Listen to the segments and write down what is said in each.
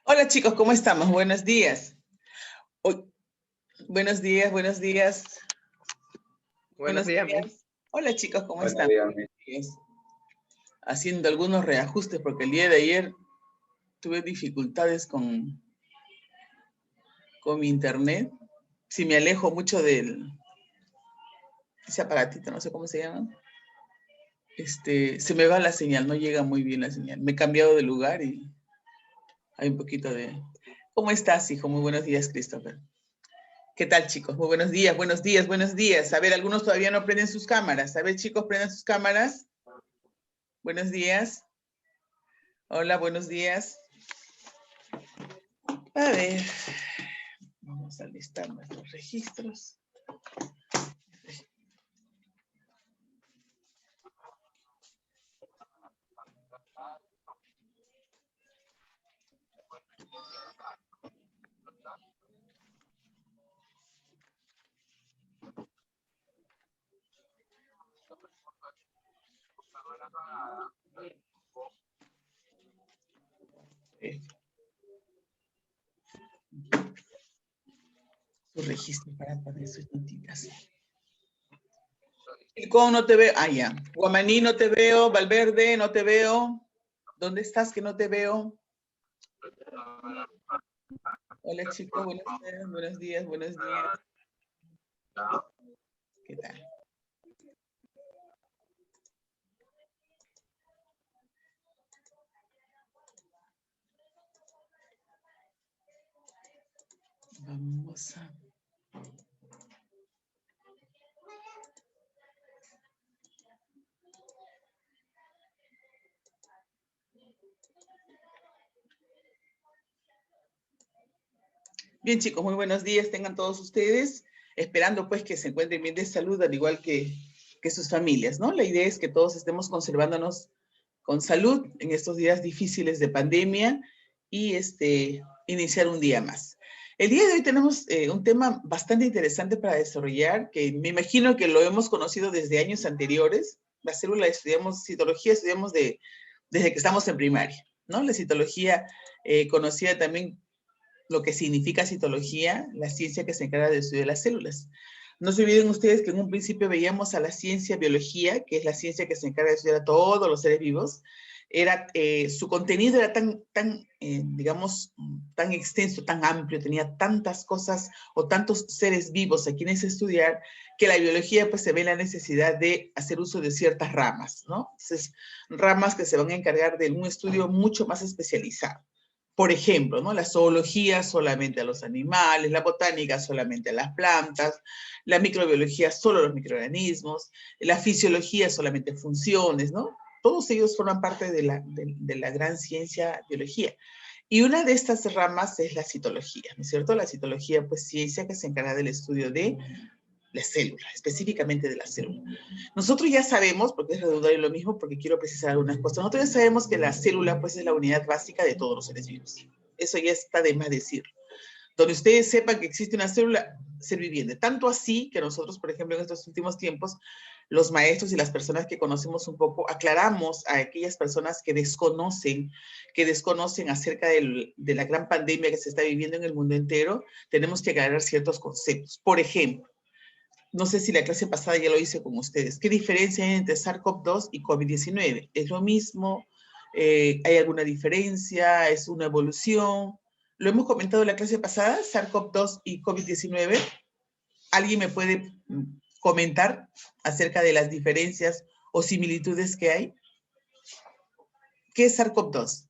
Hola chicos, ¿cómo estamos? Buenos días. Buenos días, buenos días. Buenos días, Miss. Hola chicos, ¿cómo Buenos están? días, Miss. Haciendo algunos reajustes porque el día de ayer tuve dificultades con mi internet. Si me alejo mucho ese aparatito, no sé cómo se llama, se me va la señal, no llega muy bien la señal. Me he cambiado de lugar y hay un poquito de... ¿Cómo estás, hijo? Muy buenos días, Christopher. ¿Qué tal, chicos? Muy buenos días, buenos días, buenos días. A ver, algunos todavía no prenden sus cámaras. A ver, chicos, prendan sus cámaras. Buenos días. Hola, buenos días. A ver, vamos a listar nuestros registros. Su registro para poner sus notitas. Ilcón, no te veo. Ah, ya. Guamaní, no te veo. Valverde, no te veo. ¿Dónde estás que no te veo? Hola, chicos. Buenos días, buenos días, buenos días. ¿Qué tal? Vamos a... Bien, chicos, muy buenos días. Tengan todos ustedes. Esperando, pues, que se encuentren bien de salud, al igual que sus familias, ¿no? La idea es que todos estemos conservándonos con salud en estos días difíciles de pandemia y iniciar un día más. El día de hoy tenemos un tema bastante interesante para desarrollar, que me imagino que lo hemos conocido desde años anteriores. La célula estudiamos, citología estudiamos desde que estamos en primaria, ¿no? La citología, conocida también lo que significa citología, la ciencia que se encarga de estudiar las células. No se olviden ustedes que en un principio veíamos a la ciencia biología, que es la ciencia que se encarga de estudiar a todos los seres vivos. Su contenido era digamos, tan extenso, tan amplio, tenía tantas cosas o tantos seres vivos a quienes estudiar, que la biología pues se ve la necesidad de hacer uso de ciertas ramas, ¿no? Entonces, ramas que se van a encargar de un estudio mucho más especializado. Por ejemplo, ¿no? La zoología solamente a los animales, la botánica solamente a las plantas, la microbiología solo a los microorganismos, la fisiología solamente funciones, ¿no? Todos ellos forman parte de la gran ciencia biología. Y una de estas ramas es la citología, ¿no es cierto? La citología, pues, ciencia que se encarga del estudio de la célula, específicamente de la célula. Nosotros ya sabemos, porque es redundante lo mismo, porque quiero precisar algunas cosas, nosotros ya sabemos que la célula pues es la unidad básica de todos los seres vivos. Eso ya está de más decirlo. Donde ustedes sepan que existe una célula, ser viviente. Tanto así que nosotros, por ejemplo, en estos últimos tiempos, los maestros y las personas que conocemos un poco, aclaramos a aquellas personas que desconocen acerca de la gran pandemia que se está viviendo en el mundo entero, tenemos que aclarar ciertos conceptos. Por ejemplo, no sé si la clase pasada ya lo hice con ustedes. ¿Qué diferencia hay entre SARS-CoV-2 y COVID-19? ¿Es lo mismo? ¿Hay alguna diferencia? ¿Es una evolución? ¿Lo hemos comentado en la clase pasada, SARS-CoV-2 y COVID-19? ¿Alguien me puede comentar acerca de las diferencias o similitudes que hay? ¿Qué es SARS-CoV-2?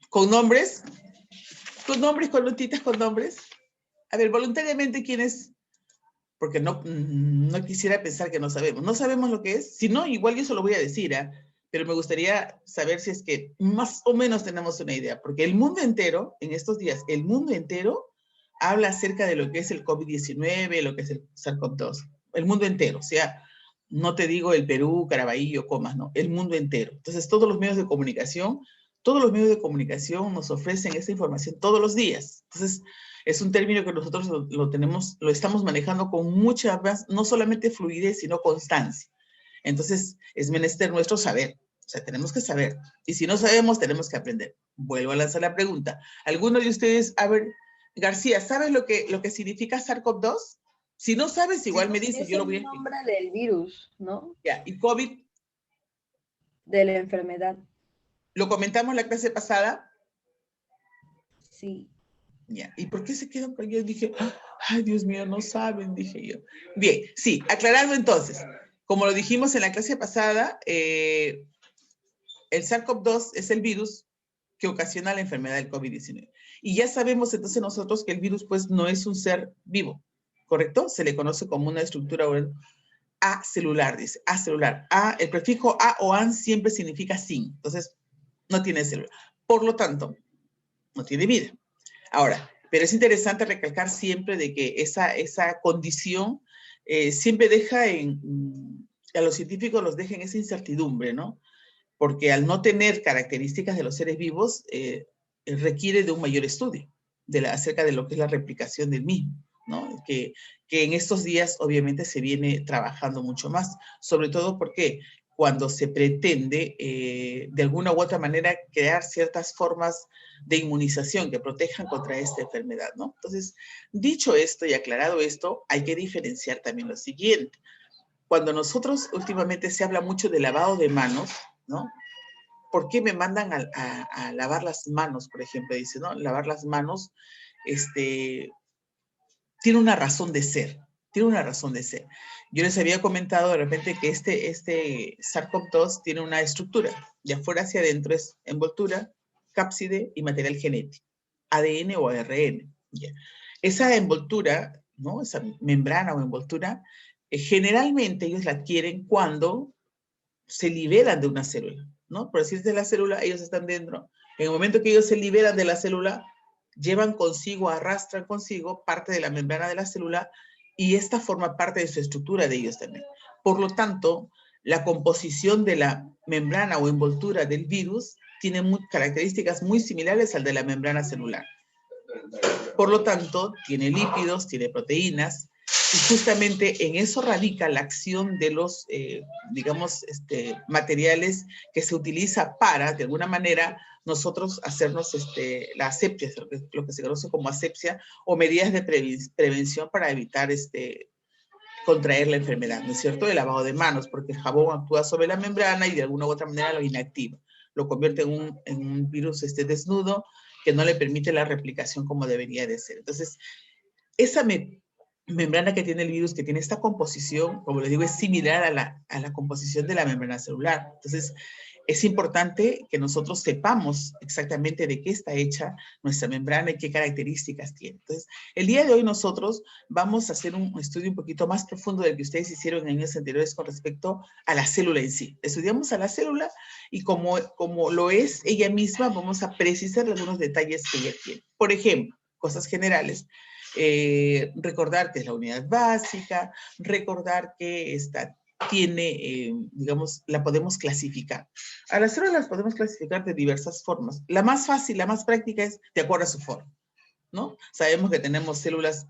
¿Con nombres? ¿Con nombres, con notitas, con nombres? A ver, voluntariamente, ¿quiénes? Porque no quisiera pensar que no sabemos. No sabemos lo que es. Si no, igual yo se lo voy a decir, ¿eh? Pero me gustaría saber si es que más o menos tenemos una idea. Porque el mundo entero, en estos días, el mundo entero habla acerca de lo que es el COVID-19, lo que es el SARS-CoV-2. El mundo entero. O sea, no te digo el Perú, Caraballo, Comas, no. El mundo entero. Entonces, todos los medios de comunicación nos ofrecen esa información todos los días. Entonces, es un término que nosotros lo estamos manejando con mucha más, no solamente fluidez, sino constancia. Entonces, es menester nuestro saber. O sea, tenemos que saber. Y si no sabemos, tenemos que aprender. Vuelvo a lanzar la pregunta. ¿Alguno de ustedes, a ver, García, ¿sabes lo que significa SARS-CoV-2? Si no sabes, igual me dices, yo lo voy a explicar. Es explicar. el nombre del virus, ¿no? Ya, ¿y COVID? de la enfermedad. ¿Lo comentamos la clase pasada? Sí. Ya. ¿Y por qué se quedan con yo? Dije, ay, Dios mío, no saben, dije yo. Bien, sí, aclarando entonces. Como lo dijimos en la clase pasada, el SARS-CoV-2 es el virus que ocasiona la enfermedad del COVID-19. Y ya sabemos entonces nosotros que el virus pues no es un ser vivo, ¿correcto? Se le conoce como una estructura acelular, dice, acelular. El prefijo a o an siempre significa sin, entonces no tiene célula. Por lo tanto, no tiene vida. Ahora, pero es interesante recalcar siempre de que esa condición siempre deja a los científicos los deja en esa incertidumbre, ¿no? Porque al no tener características de los seres vivos, requiere de un mayor estudio acerca de lo que es la replicación del mismo, ¿no? Que en estos días obviamente se viene trabajando mucho más, sobre todo porque cuando se pretende de alguna u otra manera crear ciertas formas de inmunización que protejan contra esta enfermedad, ¿no? Entonces, dicho esto y aclarado esto, hay que diferenciar también lo siguiente. Cuando nosotros últimamente se habla mucho de lavado de manos, ¿no? ¿Por qué me mandan a lavar las manos, por ejemplo? Dice, ¿no? Lavar las manos, tiene una razón de ser, tiene una razón de ser. Yo les había comentado de repente que este SARS-CoV-2 tiene una estructura, de afuera hacia adentro es envoltura, cápside y material genético, ADN o ARN. Yeah. Esa envoltura, ¿no? Esa membrana o envoltura, generalmente ellos la adquieren cuando se liberan de una célula, ¿no? Por decirte la célula, ellos están dentro. En el momento que ellos se liberan de la célula, llevan consigo, arrastran consigo parte de la membrana de la célula y esta forma parte de su estructura de ellos también. Por lo tanto, la composición de la membrana o envoltura del virus tiene características muy similares al de la membrana celular. Por lo tanto, tiene lípidos, tiene proteínas, y justamente en eso radica la acción de los, digamos, materiales que se utiliza para, de alguna manera, nosotros hacernos la asepsia, lo que se conoce como asepsia, o medidas de prevención para evitar contraer la enfermedad, ¿no es cierto? El lavado de manos, porque el jabón actúa sobre la membrana y de alguna u otra manera lo inactiva. Lo convierte en un virus desnudo que no le permite la replicación como debería de ser. Entonces, esa membrana que tiene el virus, que tiene esta composición, como les digo, es similar a la composición de la membrana celular. Entonces, es importante que nosotros sepamos exactamente de qué está hecha nuestra membrana y qué características tiene. Entonces, el día de hoy nosotros vamos a hacer un estudio un poquito más profundo del que ustedes hicieron en años anteriores con respecto a la célula en sí. Estudiamos a la célula y como lo es ella misma, vamos a precisar algunos detalles que ella tiene. Por ejemplo, cosas generales. Recordar que es la unidad básica, recordar que tiene, digamos, la podemos clasificar. A las células las podemos clasificar de diversas formas. La más fácil, la más práctica es de acuerdo a su forma, ¿no? Sabemos que tenemos células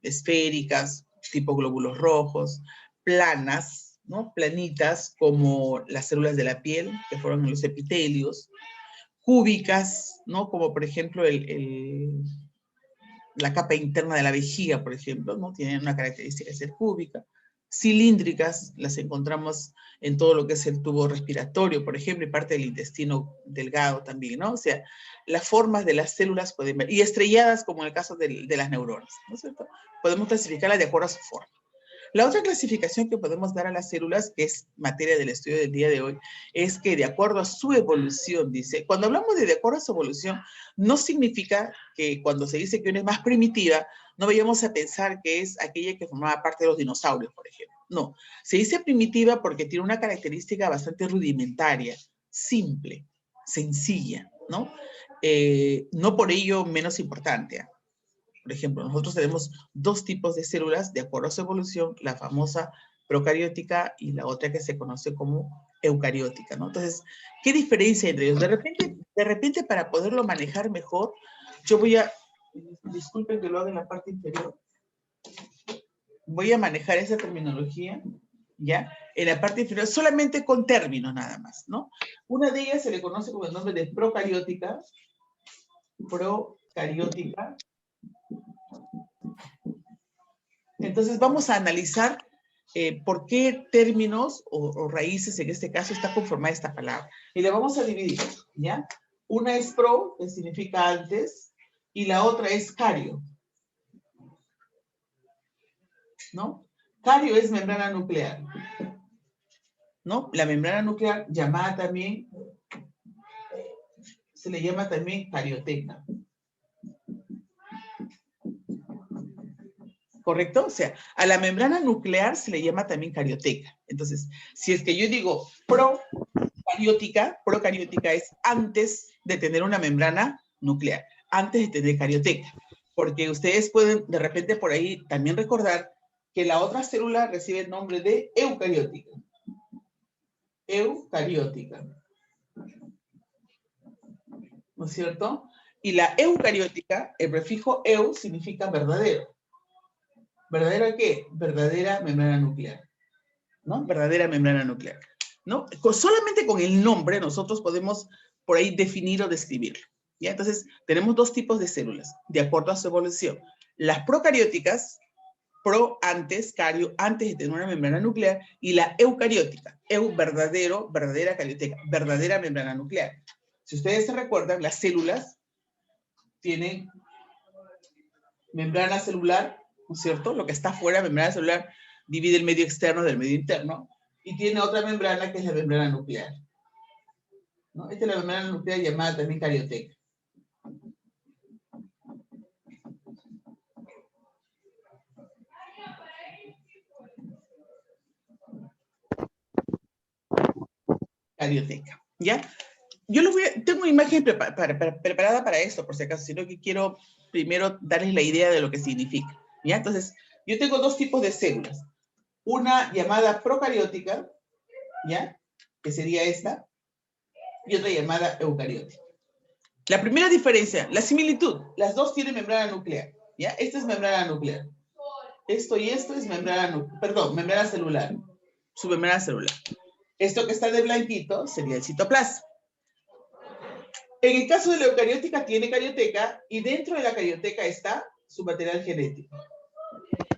esféricas, tipo glóbulos rojos, planas, ¿no? Planitas, como las células de la piel, que fueron los epitelios, cúbicas, ¿no? Como por ejemplo la capa interna de la vejiga, por ejemplo, ¿no? Tienen una característica de ser cúbica. Cilíndricas, las encontramos en todo lo que es el tubo respiratorio, por ejemplo, y parte del intestino delgado también, ¿no? O sea, las formas de las células pueden ver, y estrelladas como en el caso de las neuronas, ¿no es cierto? Podemos clasificarlas de acuerdo a su forma. La otra clasificación que podemos dar a las células, que es materia del estudio del día de hoy, es que de acuerdo a su evolución, dice, cuando hablamos de acuerdo a su evolución, no significa que cuando se dice que una es más primitiva, no vayamos a pensar que es aquella que formaba parte de los dinosaurios, por ejemplo. No, se dice primitiva porque tiene una característica bastante rudimentaria, simple, sencilla, ¿no? No por ello menos importante. Por ejemplo, nosotros tenemos dos tipos de células de acuerdo a su evolución, la famosa procariótica y la otra que se conoce como eucariótica, ¿no? Entonces, ¿qué diferencia entre ellos? De repente para poderlo manejar mejor, yo voy a, disculpen que lo haga en la parte inferior, voy a manejar esa terminología, ¿ya? En la parte inferior, solamente con términos nada más, ¿no? Una de ellas se le conoce con el nombre de procariótica, Entonces vamos a analizar por qué términos o raíces en este caso está conformada esta palabra. Y la vamos a dividir, ¿ya? Una es pro, que significa antes, y la otra es cario, ¿no? Cario es membrana nuclear, ¿no? La membrana nuclear, llamada también, se le llama también carioteca. ¿Correcto? O sea, a la membrana nuclear se le llama también carioteca. Entonces, si es que yo digo procariótica es antes de tener una membrana nuclear, antes de tener carioteca. Porque ustedes pueden de repente por ahí también recordar que la otra célula recibe el nombre de eucariótica. Eucariótica. ¿No es cierto? Y la eucariótica, el prefijo eu significa verdadero. ¿Verdadero qué? Verdadera membrana nuclear, ¿no? Verdadera membrana nuclear, ¿no? Solamente con el nombre nosotros podemos por ahí definir o describirlo, ¿ya? Entonces, tenemos dos tipos de células, de acuerdo a su evolución. Las procarióticas, pro antes, cario, antes de tener una membrana nuclear, y la eucariótica, verdadero, verdadera carioteca, verdadera membrana nuclear. Si ustedes se recuerdan, las células tienen membrana celular, ¿no es cierto? Lo que está fuera, membrana celular, divide el medio externo del medio interno, y tiene otra membrana que es la membrana nuclear, ¿no? Esta es la membrana nuclear llamada también carioteca. Carioteca, ¿ya? Yo les tengo una imagen preparada para esto, por si acaso, sino que quiero primero darles la idea de lo que significa, ¿ya? Entonces, yo tengo dos tipos de células. Una llamada procariótica, ¿ya? Que sería esta, y otra llamada eucariótica. La primera diferencia, la similitud, las dos tienen membrana nuclear, ¿ya? Esta es membrana nuclear. Esto y esto es membrana celular, su membrana celular. Esto que está de blanquito sería el citoplasma. En el caso de la eucariótica tiene carioteca y dentro de la carioteca está su material genético.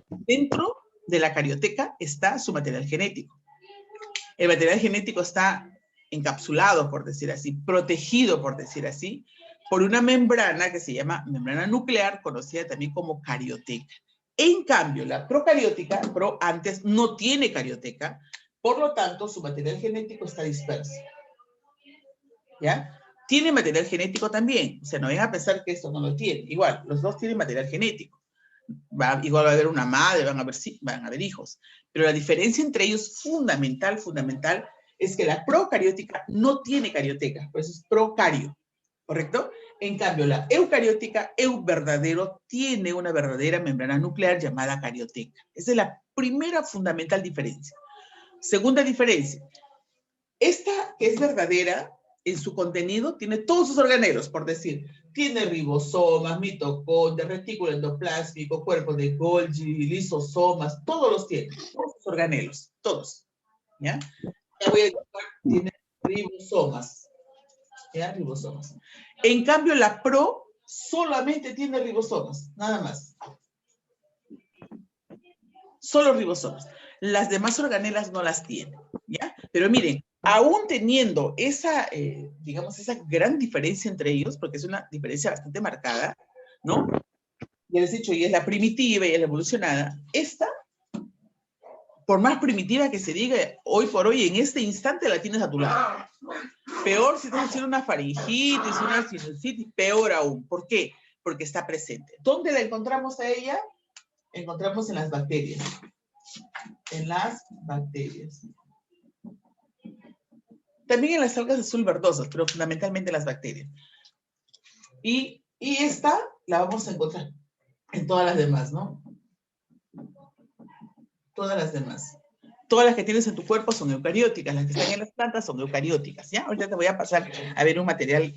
Dentro de la carioteca está su material genético. El material genético está encapsulado, por decir así, protegido, por decir así, por una membrana que se llama membrana nuclear, conocida también como carioteca. En cambio, la procariótica, antes, no tiene carioteca, por lo tanto, su material genético está disperso. ¿Ya? Tiene material genético también. O sea, no vayan a pensar que esto no lo tiene. Igual, los dos tienen material genético. Igual va a haber una madre, van a haber hijos. Pero la diferencia entre ellos, fundamental, es que la procariótica no tiene carioteca. Por eso es procario. ¿Correcto? En cambio, la eucariótica, verdadero, tiene una verdadera membrana nuclear llamada carioteca. Esa es la primera fundamental diferencia. Segunda diferencia. Esta que es verdadera, en su contenido, tiene todos sus organelos, por decir. Tiene ribosomas, mitocondrias, retículo endoplásmico, cuerpo de Golgi, lisosomas, todos los tiene. Todos sus organelos, todos. ¿Ya? Ya voy a decir, tiene ribosomas. ¿Ya? Ribosomas. En cambio, la pro solamente tiene ribosomas, nada más. Solo ribosomas. Las demás organelas no las tienen, ¿ya? Pero miren, aún teniendo esa, digamos, esa gran diferencia entre ellos, porque es una diferencia bastante marcada, ¿no? Ya les he dicho, y es la primitiva y es la evolucionada. Esta, por más primitiva que se diga, hoy por hoy, en este instante la tienes a tu lado. Peor si estás haciendo una faringitis, una sinusitis, peor aún. ¿Por qué? Porque está presente. ¿Dónde la encontramos a ella? Encontramos en las bacterias. En las bacterias. También en las algas azul verdosas, pero fundamentalmente en las bacterias. Y esta la vamos a encontrar en todas las demás, ¿no? Todas las demás. Todas las que tienes en tu cuerpo son eucarióticas, las que están en las plantas son eucarióticas, ¿ya? Ahorita te voy a pasar a ver un material.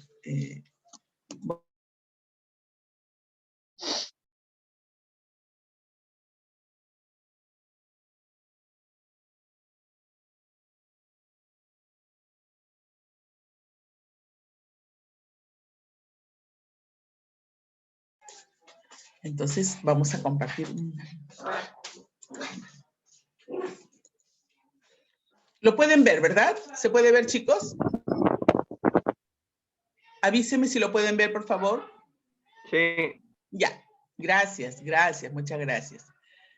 Entonces, vamos a compartir. Lo pueden ver, ¿verdad? ¿Se puede ver, chicos? Avísenme si lo pueden ver, por favor. Sí. Ya, gracias, muchas gracias.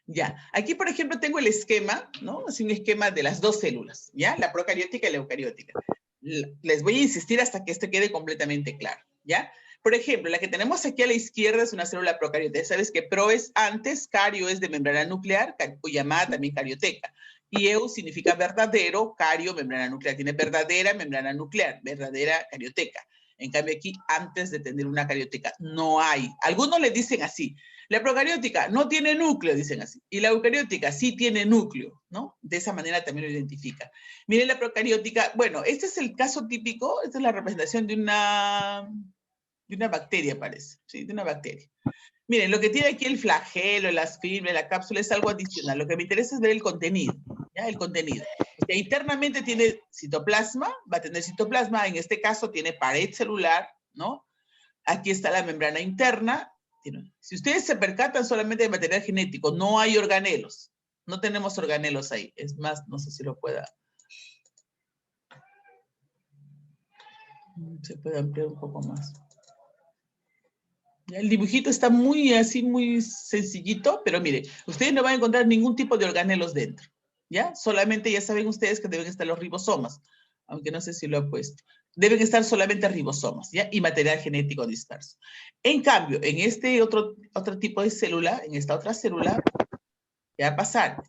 Ya, aquí por ejemplo tengo el esquema, ¿no? Es un esquema de las dos células, ¿ya? La procariótica y la eucariótica. Les voy a insistir hasta que esto quede completamente claro, ¿ya? Por ejemplo, la que tenemos aquí a la izquierda es una célula procariótica. Sabes que pro es antes, cario es de membrana nuclear, llamada también carioteca. Y eu significa verdadero, cario, membrana nuclear. Tiene verdadera membrana nuclear, verdadera carioteca. En cambio aquí, antes de tener una carioteca, no hay. Algunos le dicen así, la procariótica no tiene núcleo, dicen así, y la eucariótica sí tiene núcleo, ¿no? De esa manera también lo identifica. Miren la procariótica, bueno, este es el caso típico, esta es la representación de una bacteria, parece, ¿sí? De una bacteria. Miren, lo que tiene aquí el flagelo, las fibras, la cápsula es algo adicional. Lo que me interesa es ver el contenido, ¿ya? El contenido. O sea, internamente tiene citoplasma, va a tener citoplasma, en este caso tiene pared celular, ¿no? Aquí está la membrana interna. Si ustedes se percatan solamente de material genético, no hay organelos. No tenemos organelos ahí. Es más, no sé si lo pueda. Se puede ampliar un poco más. El dibujito está muy así, muy sencillito, pero mire, ustedes no van a encontrar ningún tipo de organelos dentro, ¿ya? Solamente ya saben ustedes que deben estar los ribosomas, aunque no sé si lo he puesto. Deben estar solamente ribosomas, ¿ya? Y material genético disperso. En cambio, en este otro tipo de célula, en esta otra célula, ya va a pasar.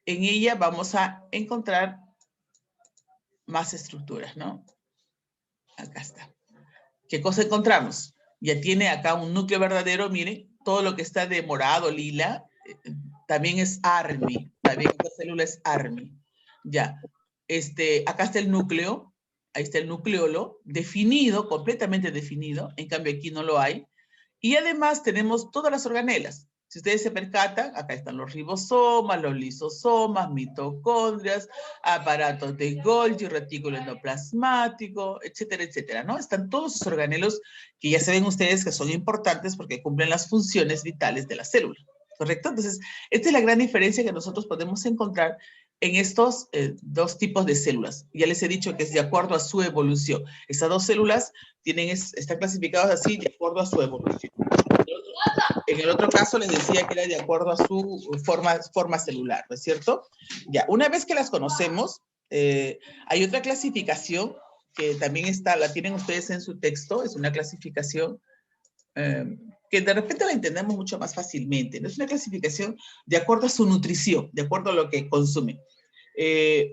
En ella vamos a encontrar más estructuras, ¿no? Acá está. ¿Qué cosa encontramos? Ya tiene acá un núcleo verdadero, miren, todo lo que está de morado, lila, también es ARMI, también esta célula es ARMI. Ya, acá está el núcleo, ahí está el nucleolo, definido, completamente definido, en cambio aquí no lo hay. Y además tenemos todas las organelas. Si ustedes se percatan, acá están los ribosomas, los lisosomas, mitocondrias, aparatos de Golgi, retículo endoplasmático, etcétera, etcétera, ¿no? Están todos esos organelos que ya saben ustedes que son importantes porque cumplen las funciones vitales de la célula, ¿correcto? Entonces, esta es la gran diferencia que nosotros podemos encontrar en estos dos tipos de células. Ya les he dicho que es de acuerdo a su evolución. Estas dos células están clasificadas así de acuerdo a su evolución. En el otro caso les decía que era de acuerdo a su forma celular, ¿no es cierto? Ya, una vez que las conocemos, hay otra clasificación que también la tienen ustedes en su texto, es una clasificación que de repente la entendemos mucho más fácilmente, ¿no? Es una clasificación de acuerdo a su nutrición, de acuerdo a lo que consume.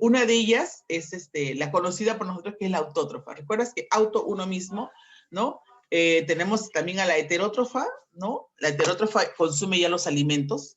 Una de ellas es la conocida por nosotros que es la autótrofa. ¿Recuerdas que auto uno mismo, ¿no? Tenemos también a la heterótrofa, ¿no? La heterótrofa consume ya los alimentos,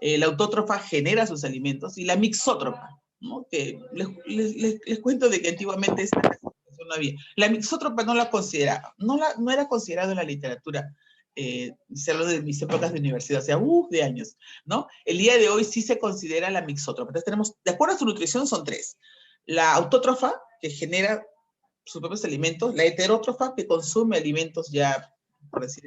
la autótrofa genera sus alimentos, y la mixótrofa, ¿no? Que les cuento de que antiguamente esta clasificación no había. La mixótrofa no la consideraba, no era considerado en la literatura, se habla de mis épocas de universidad, o sea, de años, ¿no? El día de hoy sí se considera la mixótrofa. Entonces tenemos, de acuerdo a su nutrición, son tres. La autótrofa, que genera sus propios alimentos, la heterótrofa, que consume alimentos ya, por decir,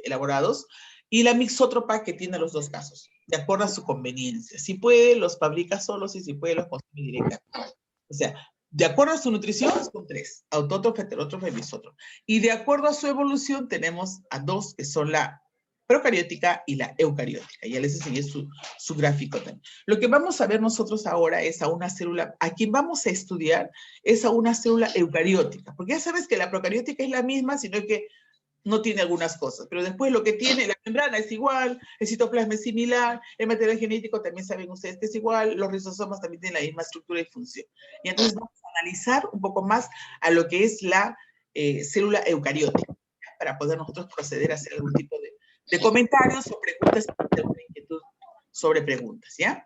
elaborados, y la mixótrofa, que tiene los dos casos, de acuerdo a su conveniencia. Si puede, los fabrica solos, y si puede, los consume directamente. O sea, de acuerdo a su nutrición, son tres: autótrofa, heterótrofa y misótrofa. Y de acuerdo a su evolución, tenemos a dos, que son la procariótica y la eucariótica. Ya les enseñé su gráfico también. Lo que vamos a ver nosotros ahora es a una célula, a quien vamos a estudiar es a una célula eucariótica, porque ya sabes que la procariótica es la misma, sino que no tiene algunas cosas, pero después lo que tiene, la membrana es igual, el citoplasma es similar, el material genético también saben ustedes que es igual, los ribosomas también tienen la misma estructura y función. Y entonces vamos a analizar un poco más a lo que es la célula eucariótica, ¿ya? Para poder nosotros proceder a hacer algún tipo de comentarios o preguntas, de alguna inquietud sobre preguntas, ¿ya?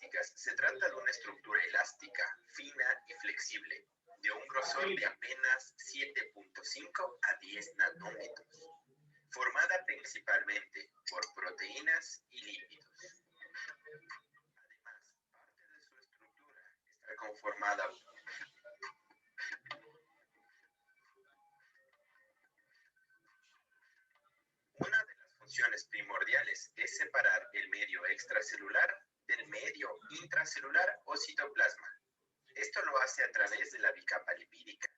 lipídicas se trata de una estructura elástica, fina y flexible, de un grosor de apenas 7.5 a 10 nanómetros, formada principalmente por proteínas y lípidos. Además, parte de su estructura está conformada Una de las funciones primordiales es separar el medio extracelular del medio intracelular o citoplasma. Esto lo hace a través de la bicapa lipídica,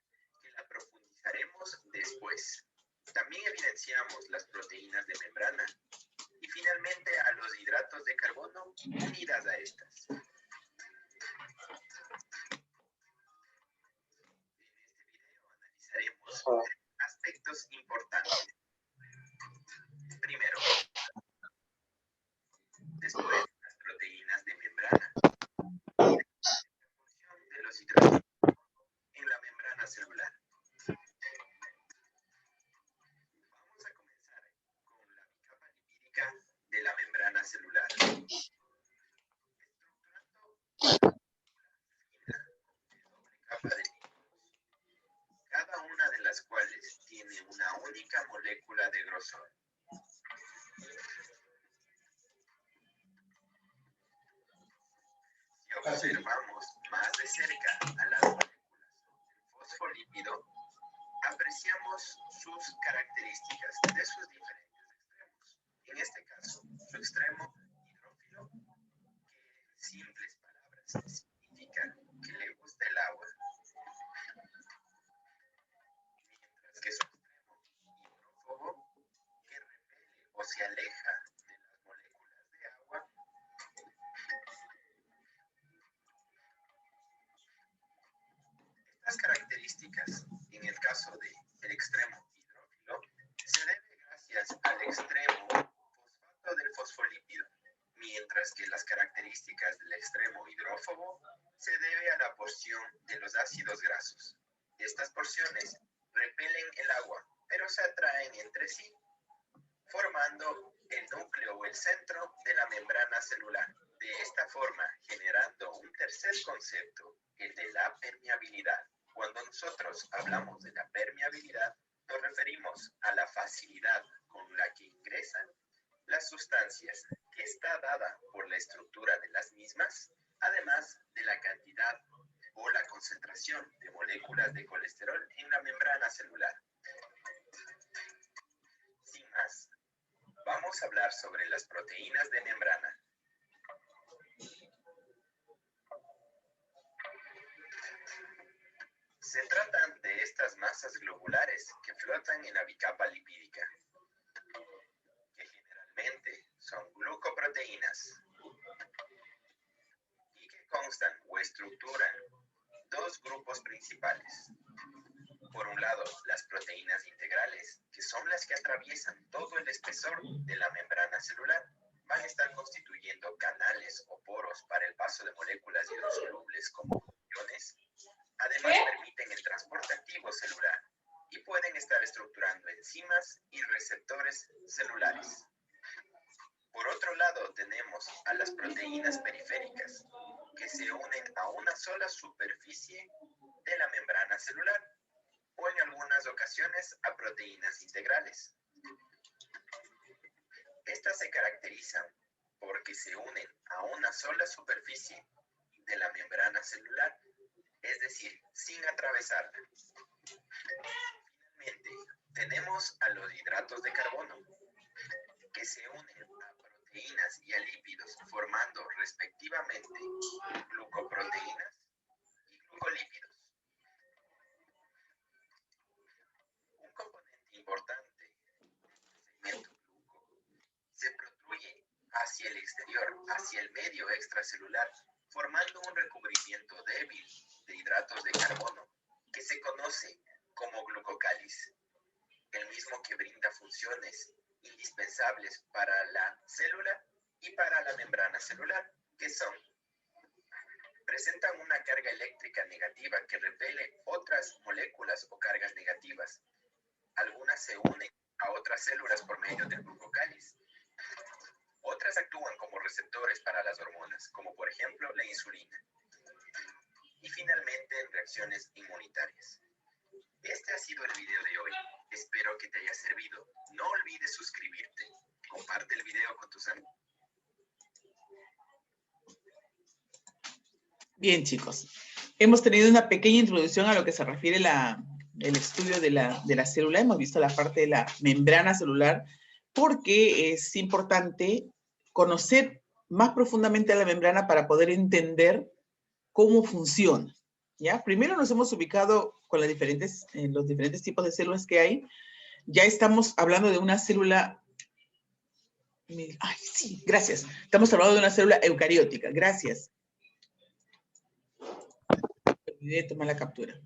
que la profundizaremos después. También evidenciamos las proteínas de membrana y finalmente a los hidratos de carbono unidas a estas. En este video analizaremos aspectos importantes. Primero, después las proteínas de membrana, la función de los hidratos en la membrana celular. Vamos a comenzar con la bicapa lipídica de la membrana celular. Estructurando una doble capa de lípidos, cada una de las cuales tiene una única molécula de grosor. Si observamos más de cerca a las moléculas del fosfolípido, apreciamos sus características de sus diferentes extremos. En este caso, su extremo hidrófilo, que en simples palabras significa que le gusta el agua, mientras que su extremo hidrófobo, que repele o se aleja de las moléculas de agua. Estas características, en el caso del extremo hidrófilo, se debe gracias al extremo fosfato del fosfolípido, mientras que las características del extremo hidrófobo se debe a la porción de los ácidos grasos. Estas porciones repelen el agua, pero se atraen entre sí, formando el núcleo o el centro de la membrana celular. De esta forma, generando un tercer concepto, el de la permeabilidad. Cuando nosotros hablamos de la permeabilidad, nos referimos a la facilidad con la que ingresan las sustancias, que está dada por la estructura de las mismas, además de la cantidad o la concentración de moléculas de colesterol en la membrana celular. Sin más, vamos a hablar sobre las proteínas de membrana. Se tratan de estas masas globulares que flotan en la bicapa lipídica, que generalmente son glucoproteínas y que constan o estructuran dos grupos principales. Por un lado, las proteínas integrales, que son las que atraviesan todo el espesor de la membrana celular, van a estar constituyendo canales o poros para el paso de moléculas hidrosolubles como iones. Además, permiten el transporte activo celular y pueden estar estructurando enzimas y receptores celulares. Por otro lado, tenemos a las proteínas periféricas, que se unen a una sola superficie de la membrana celular, o en algunas ocasiones a proteínas integrales. Estas se caracterizan porque se unen a una sola superficie de la membrana celular, es decir, sin atravesarla. Finalmente, tenemos a los hidratos de carbono, que se unen a proteínas y a lípidos, formando respectivamente glucoproteínas y glucolípidos. Un componente importante del segmento gluco se protruye hacia el exterior, hacia el medio extracelular, formando un recubrimiento débil de hidratos de carbono, que se conoce como glucocáliz, el mismo que brinda funciones indispensables para la célula y para la membrana celular, que son: presentan una carga eléctrica negativa que repele otras moléculas o cargas negativas. Algunas se unen a otras células por medio del glucocáliz. Otras actúan como receptores para las hormonas, como por ejemplo la insulina. Y finalmente en reacciones inmunitarias. Este ha sido el video de hoy. Espero que te haya servido. No olvides suscribirte. Comparte el video con tus amigos. Bien, chicos. Hemos tenido una pequeña introducción a lo que se refiere el estudio de la célula. Hemos visto la parte de la membrana celular porque es importante conocer más profundamente a la membrana para poder entender cómo funciona. ¿Ya? Primero nos hemos ubicado con los diferentes tipos de células que hay. Ya estamos hablando de una célula... Ay, sí, gracias. Estamos hablando de una célula eucariótica. Gracias. Olvidé tomar la captura.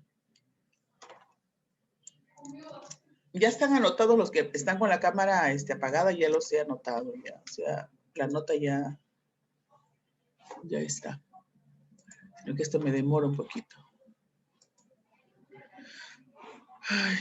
Ya están anotados los que están con la cámara apagada, ya los he anotado. Ya. O sea, la nota ya está. Creo que esto me demora un poquito. Ay.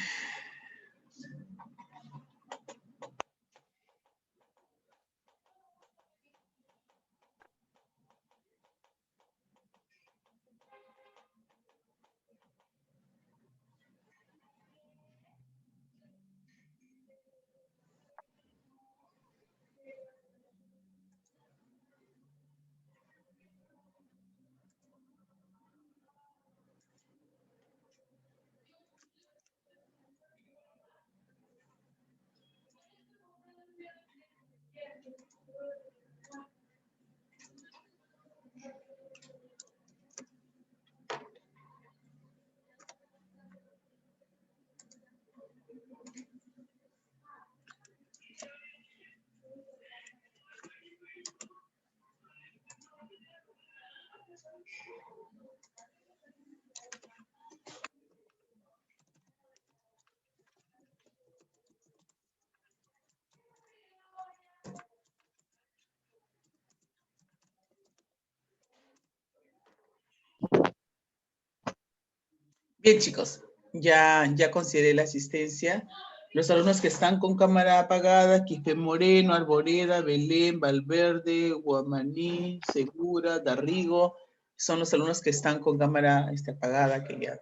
Bien, chicos, ya consideré la asistencia. Los alumnos que están con cámara apagada, Quispe Moreno, Arboreda, Belén, Valverde, Guamaní, Segura, Darrigo, son los alumnos que están con cámara apagada, que ya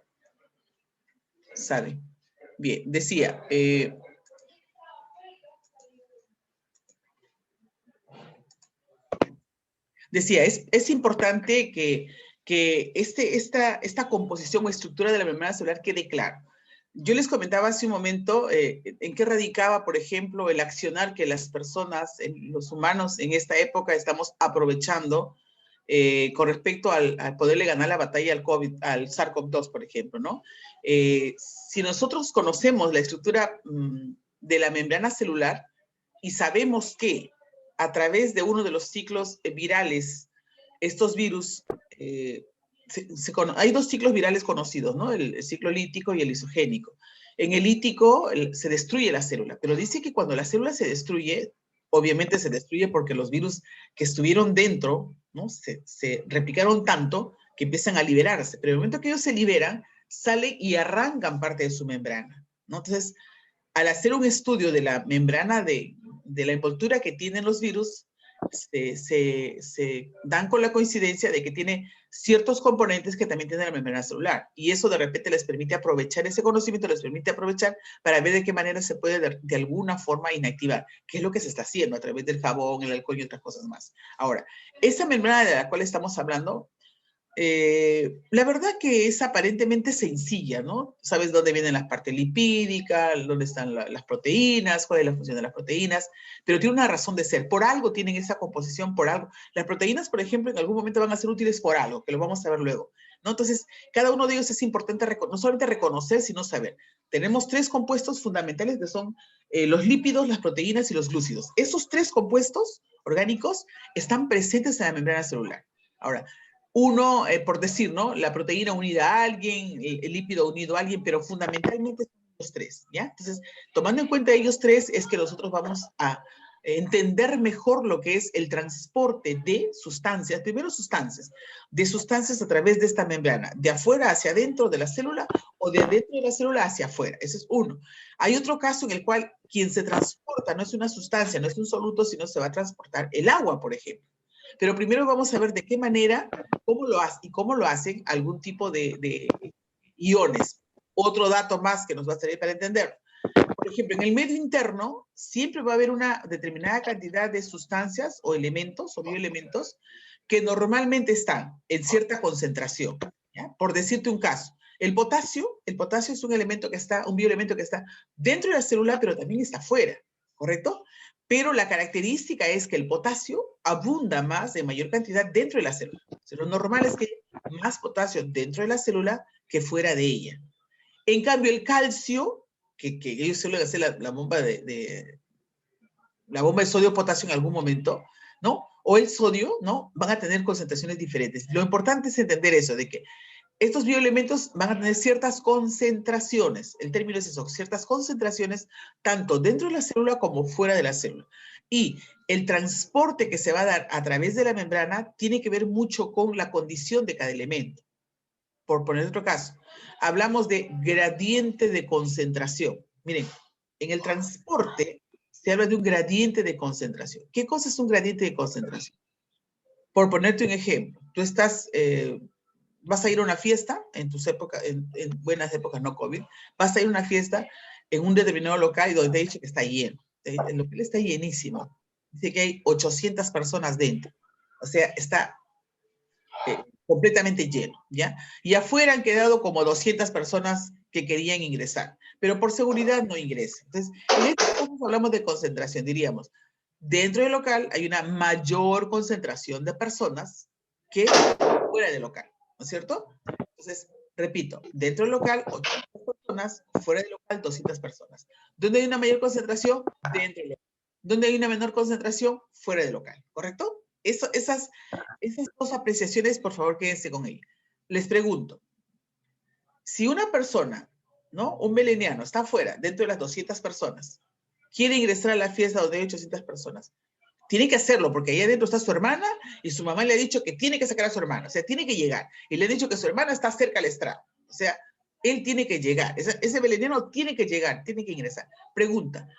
saben. Bien, decía, es importante que esta composición o estructura de la membrana celular quede clara. Yo les comentaba hace un momento en qué radicaba, por ejemplo, el accionar que las personas, los humanos en esta época estamos aprovechando con respecto al poderle ganar la batalla al COVID, al SARS-CoV-2, por ejemplo, ¿no? Si nosotros conocemos la estructura de la membrana celular y sabemos que a través de uno de los ciclos virales, estos virus, hay dos ciclos virales conocidos, ¿no? El ciclo lítico y el lisogénico. En el lítico se destruye la célula, pero dice que cuando la célula se destruye, obviamente se destruye porque los virus que estuvieron dentro, ¿no? se replicaron tanto que empiezan a liberarse, pero en el momento que ellos se liberan, salen y arrancan parte de su membrana, ¿no? Entonces, al hacer un estudio de la membrana de la envoltura que tienen los virus, se dan con la coincidencia de que tiene ciertos componentes que también tiene la membrana celular. Y eso de repente les permite aprovechar ese conocimiento, les permite aprovechar para ver de qué manera se puede de alguna forma inactivar, que es lo que se está haciendo a través del jabón, el alcohol y otras cosas más. Ahora, esa membrana de la cual estamos hablando, la verdad que es aparentemente sencilla, ¿no? Sabes dónde vienen las partes lipídicas, dónde están las proteínas, cuál es la función de las proteínas, pero tiene una razón de ser. Por algo tienen esa composición, por algo. Las proteínas, por ejemplo, en algún momento van a ser útiles por algo, que lo vamos a ver luego, ¿no? Entonces, cada uno de ellos es importante no solamente reconocer, sino saber. Tenemos tres compuestos fundamentales que son los lípidos, las proteínas y los glúcidos. Esos tres compuestos orgánicos están presentes en la membrana celular. Ahora, uno, por decir, ¿no? La proteína unida a alguien, el lípido unido a alguien, pero fundamentalmente son los tres, ¿ya? Entonces, tomando en cuenta ellos tres, es que nosotros vamos a entender mejor lo que es el transporte de sustancias, primero de sustancias a través de esta membrana, de afuera hacia adentro de la célula o de adentro de la célula hacia afuera. Ese es uno. Hay otro caso en el cual quien se transporta no es una sustancia, no es un soluto, sino se va a transportar el agua, por ejemplo. Pero primero vamos a ver de qué manera, cómo lo hace y cómo lo hacen algún tipo de iones. Otro dato más que nos va a servir para entender. Por ejemplo, en el medio interno siempre va a haber una determinada cantidad de sustancias o elementos o bioelementos que normalmente están en cierta concentración. ¿Ya? Por decirte un caso, el potasio es un elemento que está, un bioelemento que está dentro de la célula, pero también está fuera, ¿correcto? Pero la característica es que el potasio abunda más de mayor cantidad dentro de la célula. O sea, lo normal es que haya más potasio dentro de la célula que fuera de ella. En cambio, el calcio, que ellos suelen hacer la bomba de sodio-potasio en algún momento, ¿no? O el sodio, ¿no? Van a tener concentraciones diferentes. Lo importante es entender eso, de que estos bioelementos van a tener ciertas concentraciones. El término es eso, ciertas concentraciones, tanto dentro de la célula como fuera de la célula. Y el transporte que se va a dar a través de la membrana tiene que ver mucho con la condición de cada elemento. Por poner otro caso, hablamos de gradiente de concentración. Miren, en el transporte se habla de un gradiente de concentración. ¿Qué cosa es un gradiente de concentración? Por ponerte un ejemplo, tú vas a ir a una fiesta en tus épocas, en buenas épocas, no COVID, vas a ir a una fiesta en un determinado local y donde te he dicho que está lleno. El local está llenísimo. Dice que hay 800 personas dentro. O sea, está completamente lleno, ¿ya? Y afuera han quedado como 200 personas que querían ingresar, pero por seguridad no ingresan. Entonces, en este caso hablamos de concentración, diríamos, dentro del local hay una mayor concentración de personas que fuera del local, ¿no es cierto? Entonces, repito, dentro del local 800 personas, fuera del local 200 personas. ¿Dónde hay una mayor concentración? Dentro del local. ¿Dónde hay una menor concentración? Fuera del local, ¿correcto? Esas dos apreciaciones, por favor, quédense con ellas. Les pregunto, si una persona, ¿no? Un meleniano está afuera, dentro de las 200 personas, quiere ingresar a la fiesta donde hay 800 personas, tiene que hacerlo, porque ahí adentro está su hermana y su mamá le ha dicho que tiene que sacar a su hermana, o sea, tiene que llegar. Y le ha dicho que su hermana está cerca al estrado. O sea, él tiene que llegar. Ese meleniano tiene que llegar, tiene que ingresar. Pregunta,